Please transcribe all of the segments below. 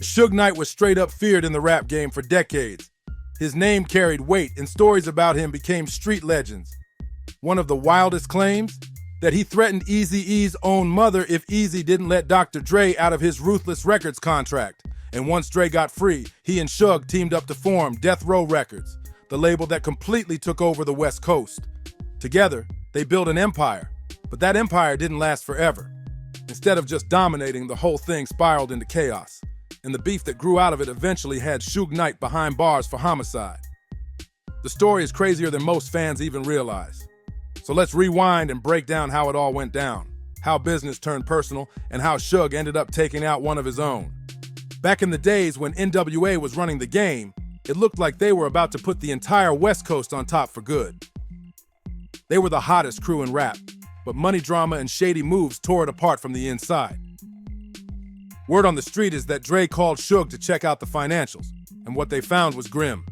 Suge Knight was straight up feared in the rap game for decades. His name carried weight, and stories about him became street legends. One of the wildest claims? That he threatened Eazy-E's own mother if Eazy didn't let Dr. Dre out of his Ruthless Records contract. And once Dre got free, he and Suge teamed up to form Death Row Records, the label that completely took over the West Coast. Together, they built an empire, but that empire didn't last forever. Instead of just dominating, the whole thing spiraled into chaos, and the beef that grew out of it eventually had Suge Knight behind bars for homicide. The story is crazier than most fans even realize. So let's rewind and break down how it all went down, how business turned personal, and how Suge ended up taking out one of his own. Back in the days when NWA was running the game, it looked like they were about to put the entire West Coast on top for good. They were the hottest crew in rap, but money drama and shady moves tore it apart from the inside. Word on the street is that Dre called Suge to check out the financials, and what they found was grim.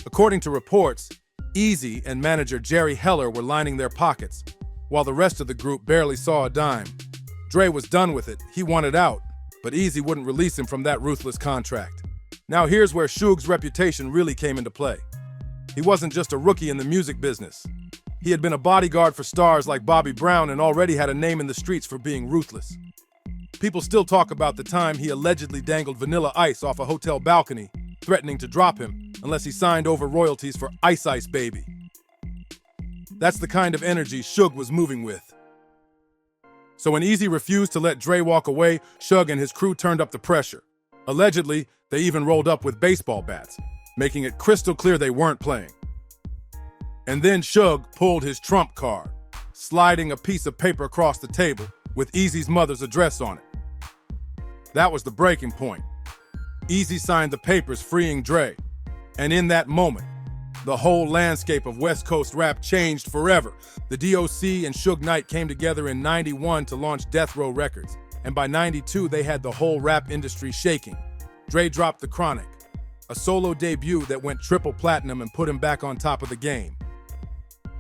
According to reports, Eazy and manager Jerry Heller were lining their pockets, while the rest of the group barely saw a dime. Dre was done with it, he wanted out, but Eazy wouldn't release him from that ruthless contract. Now here's where Suge's reputation really came into play. He wasn't just a rookie in the music business. He had been a bodyguard for stars like Bobby Brown and already had a name in the streets for being ruthless. People still talk about the time he allegedly dangled Vanilla Ice off a hotel balcony, threatening to drop him unless he signed over royalties for Ice Ice Baby. That's the kind of energy Suge was moving with. So when Eazy refused to let Dre walk away, Suge and his crew turned up the pressure. Allegedly, they even rolled up with baseball bats, making it crystal clear they weren't playing. And then Suge pulled his trump card, sliding a piece of paper across the table with Eazy's mother's address on it. That was the breaking point. Eazy signed the papers freeing Dre, and in that moment, the whole landscape of West Coast rap changed forever. The DOC and Suge Knight came together in '91 to launch Death Row Records, and by '92 they had the whole rap industry shaking. Dre dropped The Chronic, a solo debut that went triple platinum and put him back on top of the game.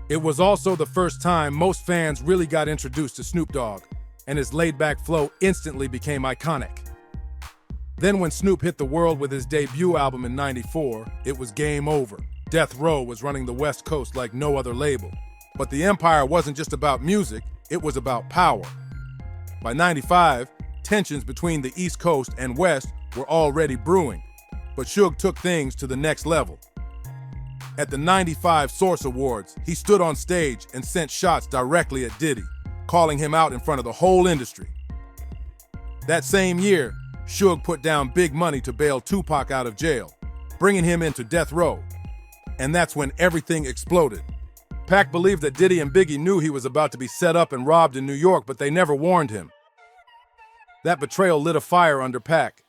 It was also the first time most fans really got introduced to Snoop Dogg, and his laid-back flow instantly became iconic. Then when Snoop hit the world with his debut album in '94, it was game over. Death Row was running the West Coast like no other label. But the empire wasn't just about music, it was about power. By '95, tensions between the East Coast and West were already brewing, but Suge took things to the next level. At the '95 Source Awards, he stood on stage and sent shots directly at Diddy, calling him out in front of the whole industry. That same year, Suge put down big money to bail Tupac out of jail, bringing him into Death Row. And that's when everything exploded. Pac believed that Diddy and Biggie knew he was about to be set up and robbed in New York, but they never warned him. That betrayal lit a fire under Pac.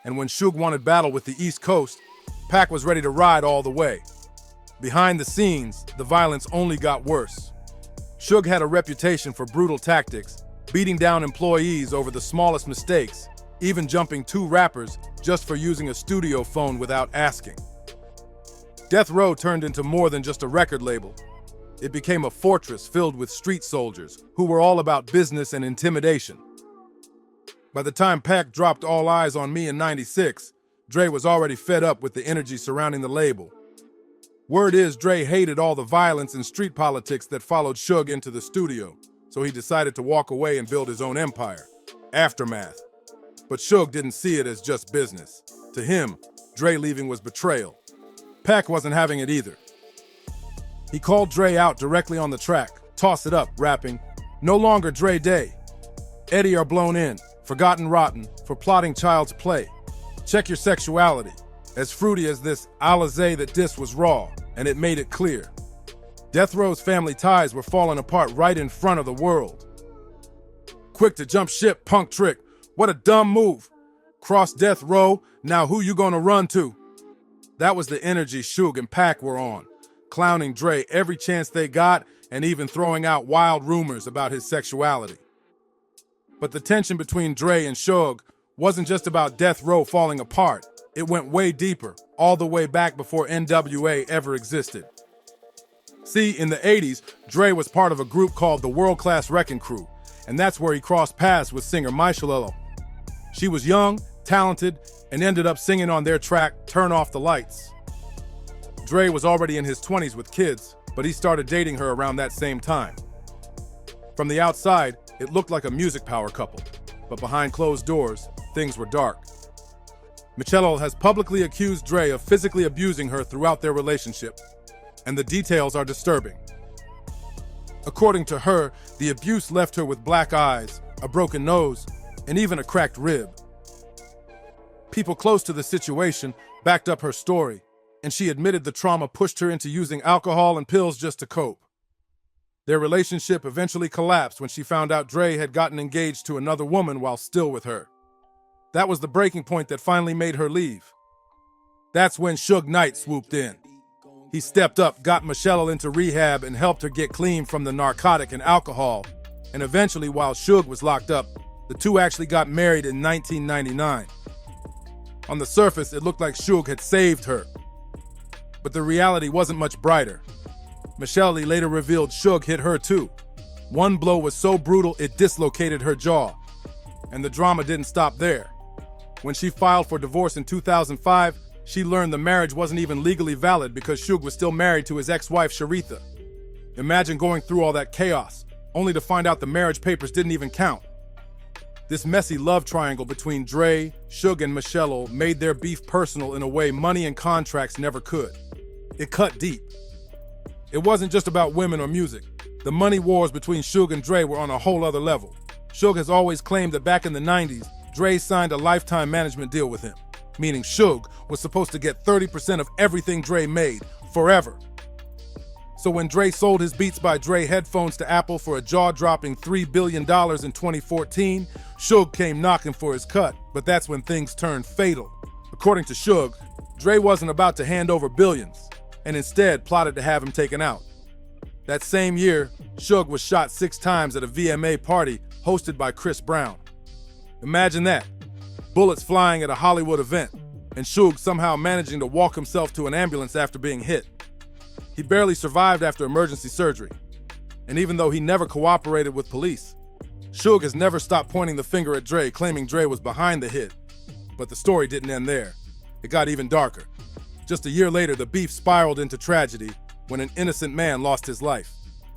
And when Suge wanted battle with the East Coast, Pac was ready to ride all the way. Behind the scenes, the violence only got worse. Suge had a reputation for brutal tactics, beating down employees over the smallest mistakes, even jumping 2 rappers just for using a studio phone without asking. Death Row turned into more than just a record label. It became a fortress filled with street soldiers who were all about business and intimidation. By the time Pac dropped All Eyes on Me in '96, Dre was already fed up with the energy surrounding the label. Word is Dre hated all the violence and street politics that followed Suge into the studio, so he decided to walk away and build his own empire, Aftermath. But Suge didn't see it as just business. To him, Dre leaving was betrayal. Pac wasn't having it either. He called Dre out directly on the track, Toss It Up, rapping, "No longer Dre Day. Eddie are blown in, forgotten rotten, for plotting child's play. Check your sexuality. As fruity as this Alizé that diss was raw, and it made it clear. Death Row's family ties were falling apart right in front of the world. Quick to jump ship, punk trick. What a dumb move. Cross Death Row, now who you gonna run to?" That was the energy Suge and Pac were on, clowning Dre every chance they got and even throwing out wild rumors about his sexuality. But the tension between Dre and Suge wasn't just about Death Row falling apart. It went way deeper, all the way back before NWA ever existed. See, in the '80s, Dre was part of a group called the World Class Wrecking Crew, and that's where he crossed paths with singer Michelello. She was young, talented, and ended up singing on their track, Turn Off the Lights. Dre was already in his 20s with kids, but he started dating her around that same time. From the outside, it looked like a music power couple, but behind closed doors, things were dark. Michello has publicly accused Dre of physically abusing her throughout their relationship, and the details are disturbing. According to her, the abuse left her with black eyes, a broken nose, and even a cracked rib. People close to the situation backed up her story, and she admitted the trauma pushed her into using alcohol and pills just to cope. Their relationship eventually collapsed when she found out Dre had gotten engaged to another woman while still with her. That was the breaking point that finally made her leave. That's when Suge Knight swooped in. He stepped up, got Michello into rehab, and helped her get clean from the narcotic and alcohol. And eventually, while Suge was locked up, the two actually got married in 1999. On the surface, it looked like Suge had saved her. But the reality wasn't much brighter. Michello later revealed Suge hit her too. One blow was so brutal it dislocated her jaw. And the drama didn't stop there. When she filed for divorce in 2005, she learned the marriage wasn't even legally valid because Suge was still married to his ex-wife, Sharitha. Imagine going through all that chaos, only to find out the marriage papers didn't even count. This messy love triangle between Dre, Suge, and Michello made their beef personal in a way money and contracts never could. It cut deep. It wasn't just about women or music. The money wars between Suge and Dre were on a whole other level. Suge has always claimed that back in the 90s, Dre signed a lifetime management deal with him, meaning Suge was supposed to get 30% of everything Dre made, forever. So when Dre sold his Beats by Dre headphones to Apple for a jaw-dropping $3 billion in 2014, Suge came knocking for his cut, but that's when things turned fatal. According to Suge, Dre wasn't about to hand over billions, and instead plotted to have him taken out. That same year, Suge was shot 6 times at a VMA party hosted by Chris Brown. Imagine that, bullets flying at a Hollywood event, and Suge somehow managing to walk himself to an ambulance after being hit. He barely survived after emergency surgery, and even though he never cooperated with police, Suge has never stopped pointing the finger at Dre, claiming Dre was behind the hit. But the story didn't end there. It got even darker. Just a year later, the beef spiraled into tragedy when an innocent man lost his life.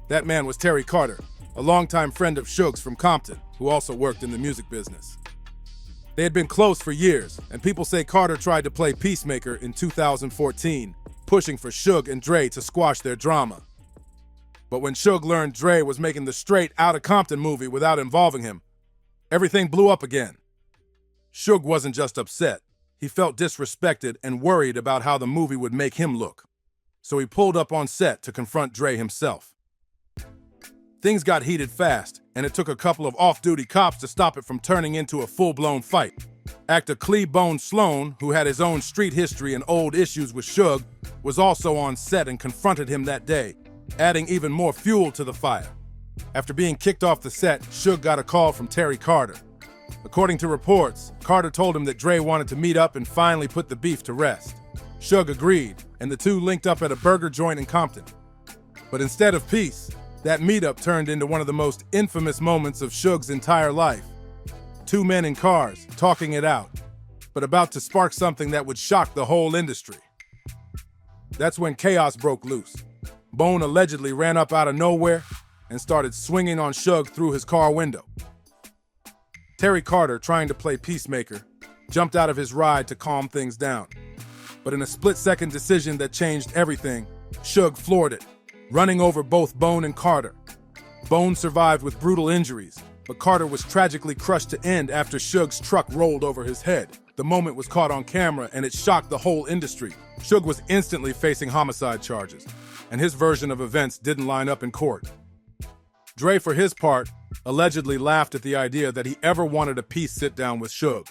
That man was Terry Carter, a longtime friend of Suge's from Compton, who also worked in the music business. They had been close for years, and people say Carter tried to play peacemaker in 2014, pushing for Suge and Dre to squash their drama. But when Suge learned Dre was making the straight Outta Compton movie without involving him, everything blew up again. Suge wasn't just upset. He felt disrespected and worried about how the movie would make him look. So he pulled up on set to confront Dre himself. Things got heated fast, and it took a couple of off-duty cops to stop it from turning into a full-blown fight. Actor Clebone Sloan, who had his own street history and old issues with Suge, was also on set and confronted him that day, adding even more fuel to the fire. After being kicked off the set, Suge got a call from Terry Carter. According to reports, Carter told him that Dre wanted to meet up and finally put the beef to rest. Suge agreed, and the two linked up at a burger joint in Compton. But instead of peace, that meetup turned into one of the most infamous moments of Suge's entire life. 2 men in cars, talking it out, but about to spark something that would shock the whole industry. That's when chaos broke loose. Bone allegedly ran up out of nowhere and started swinging on Suge through his car window. Terry Carter, trying to play peacemaker, jumped out of his ride to calm things down. But in a split-second decision that changed everything, Suge floored it, running over both Bone and Carter. Bone survived with brutal injuries, but Carter was tragically crushed to end after Suge's truck rolled over his head. The moment was caught on camera and it shocked the whole industry. Suge was instantly facing homicide charges, and his version of events didn't line up in court. Dre, for his part, allegedly laughed at the idea that he ever wanted a peace sit-down with Suge.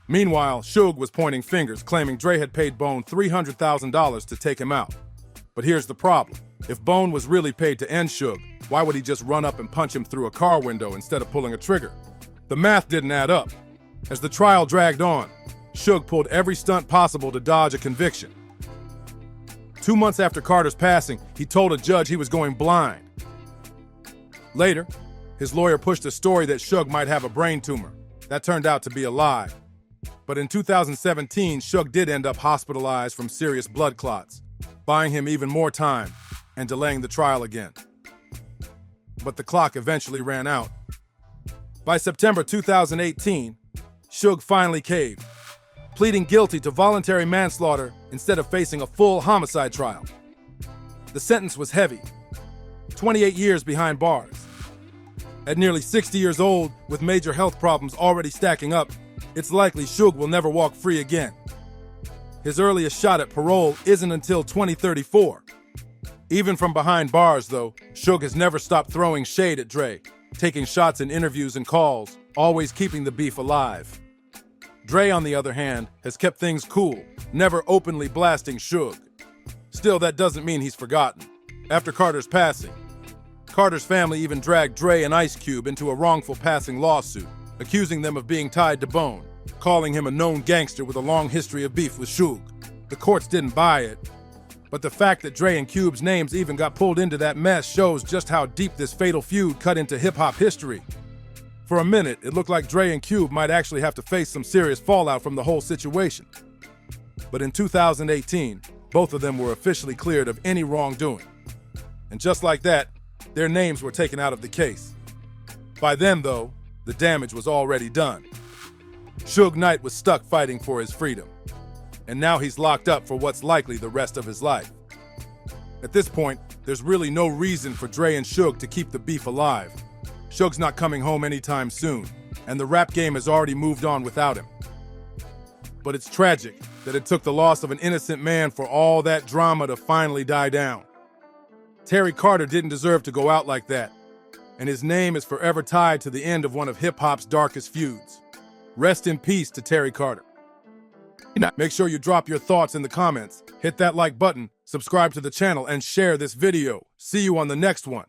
Meanwhile, Suge was pointing fingers, claiming Dre had paid Bone $300,000 to take him out. But here's the problem. If Bone was really paid to end Suge, why would he just run up and punch him through a car window instead of pulling a trigger? The math didn't add up. As the trial dragged on, Suge pulled every stunt possible to dodge a conviction. 2 months after Carter's passing, he told a judge he was going blind. Later, his lawyer pushed a story that Suge might have a brain tumor. That turned out to be a lie. But in 2017, Suge did end up hospitalized from serious blood clots, buying him even more time and delaying the trial again. But the clock eventually ran out. By September 2018, Suge finally caved, pleading guilty to voluntary manslaughter instead of facing a full homicide trial. The sentence was heavy, 28 years behind bars. At nearly 60 years old, with major health problems already stacking up, it's likely Suge will never walk free again. His earliest shot at parole isn't until 2034. Even from behind bars, though, Suge has never stopped throwing shade at Dre, taking shots in interviews and calls, always keeping the beef alive. Dre, on the other hand, has kept things cool, never openly blasting Suge. Still, that doesn't mean he's forgotten. After Carter's passing, Carter's family even dragged Dre and Ice Cube into a wrongful passing lawsuit, accusing them of being tied to Bone, calling him a known gangster with a long history of beef with Suge. The courts didn't buy it, but the fact that Dre and Cube's names even got pulled into that mess shows just how deep this fatal feud cut into hip-hop history. For a minute, it looked like Dre and Cube might actually have to face some serious fallout from the whole situation. But in 2018, both of them were officially cleared of any wrongdoing. And just like that, their names were taken out of the case. By then, though, the damage was already done. Suge Knight was stuck fighting for his freedom, and now he's locked up for what's likely the rest of his life. At this point, there's really no reason for Dre and Suge to keep the beef alive. Suge's not coming home anytime soon, and the rap game has already moved on without him. But it's tragic that it took the loss of an innocent man for all that drama to finally die down. Terry Carter didn't deserve to go out like that, and his name is forever tied to the end of one of hip-hop's darkest feuds. Rest in peace to Terry Carter. Make sure you drop your thoughts in the comments, hit that like button, subscribe to the channel, and share this video. See you on the next one.